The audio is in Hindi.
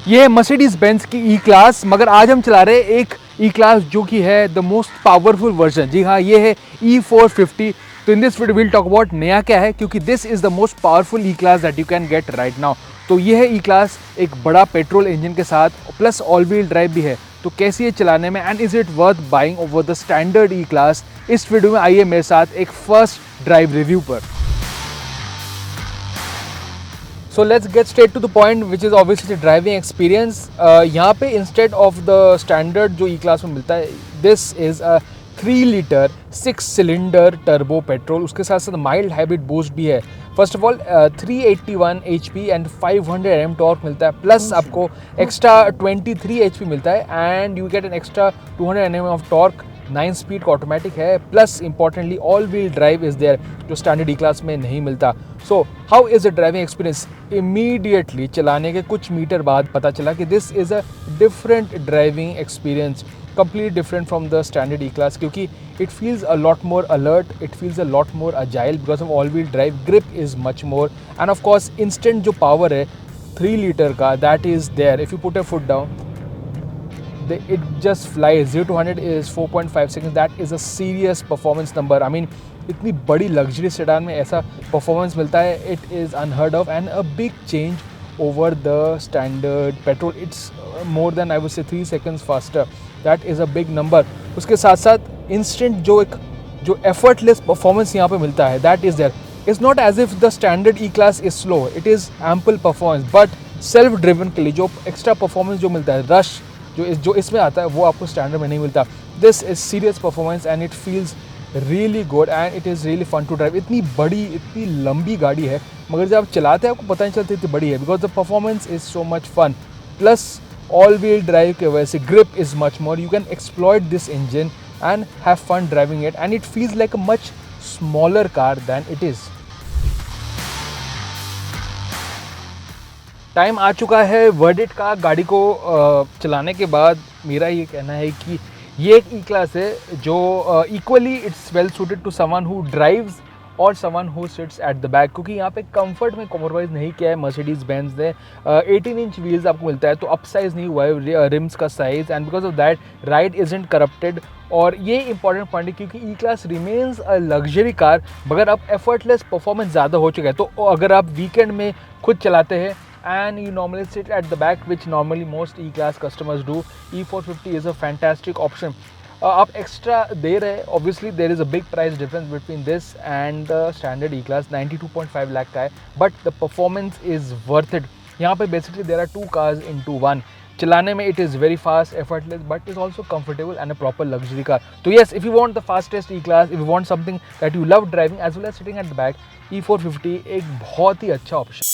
ये है मर्सिडीज बेंज की ई क्लास, मगर आज हम चला रहे हैं एक ई क्लास जो कि है द मोस्ट पावरफुल वर्जन। जी हाँ, ये है E450। तो in this video will talk about नया क्या है, क्योंकि this is the most powerful E class that you can get right now. तो ये है ई क्लास एक बड़ा पेट्रोल इंजन के साथ, प्लस ऑल व्हील ड्राइव भी है। तो कैसी है चलाने में and is it worth buying over the standard E class, इस वीडियो में आइए मेरे साथ एक फर्स्ट ड्राइव रिव्यू पर। So let's get straight to the point, which is obviously the driving experience. यहाँ पे instead of the standard जो E-Class में मिलता है, this is a 3 litre 6 cylinder turbo petrol. उसके साथ साथ माइल्ड हाइब्रिड बूस्ट भी है। First of all 381 HP and 500 Nm torque मिलता है, प्लस आपको एक्स्ट्रा 23 HP मिलता है and you get an extra 200 Nm of torque. 9 speed का ऑटोमेटिक है, plus importantly all wheel drive is there, जो स्टैंडर्ड ई क्लास में नहीं मिलता। So how is the driving experience? Immediately चलाने के कुछ मीटर बाद पता चला कि this is a different driving experience, completely different from the standard E-Class, क्योंकि it feels a lot more alert, it feels a lot more agile because of all-wheel drive. Grip is much more, and of course instant जो power है 3 लीटर का, that is there. If you put a foot down, it just flies. 0 to 100 is 4.5 seconds. That is a serious performance number. I mean, इतनी बड़ी लग्जरी सेडान में ऐसा परफॉर्मेंस मिलता है, it is unheard of and a big change over the standard petrol. It's more than I would say 3 seconds faster. That is a big number. उसके साथ साथ इंस्टेंट जो एफर्टलेस परफॉर्मेंस यहाँ पे मिलता है, that is there. It's not as if the standard E class is slow, it is ample performance, but self driven के लिए जो एक्स्ट्रा परफॉर्मेंस जो मिलता है, रश जो इसमें आता है, वो आपको स्टैंडर्ड में नहीं मिलता। This is serious performance and it feels really good and it is really fun to drive. इतनी बड़ी, इतनी लंबी गाड़ी है, मगर जब आप चलाते हैं आपको पता नहीं चलता इतनी बड़ी है, because the performance is so much fun. Plus all wheel drive की वजह से grip is much more, you can exploit this engine and have fun driving it, and it feels like a much smaller car than it is. Time आ चुका है वर्डिक्ट का। गाड़ी को चलाने के बाद मेरा ये कहना है कि ये एक ई क्लास है जो equally it's well suited to someone who drives और someone who sits at the back, क्योंकि यहाँ पे कंफर्ट में कॉम्प्रोमाइज़ नहीं किया है मर्सिडीज बेंज ने। 18 इंच व्हील्स आपको मिलता है, तो अप साइज नहीं हुआ है रिम्स का size, and because of that ride isn't corrupted. और ये इंपॉर्टेंट पॉइंट है क्योंकि E class remains a luxury car, मगर अब एफर्टलेस परफॉर्मेंस ज़्यादा हो चुका है। तो अगर आप वीकेंड में खुद चलाते हैं and you normally sit at the back, which normally most E-Class customers do, E450 is a fantastic option. आप एक्स्ट्रा दे रहे हैं, obviously there is a big price difference between this and the standard E-Class, 92.5 lakh का है, but the performance is worth it. यहाँ पे basically there are two cars into one. चलाने में it is very fast, effortless, but is also comfortable and a proper luxury car. So yes, if you want the fastest E-Class, if you want something that you love driving as well as sitting at the back, E450 एक बहुत ही अच्छा ऑप्शन।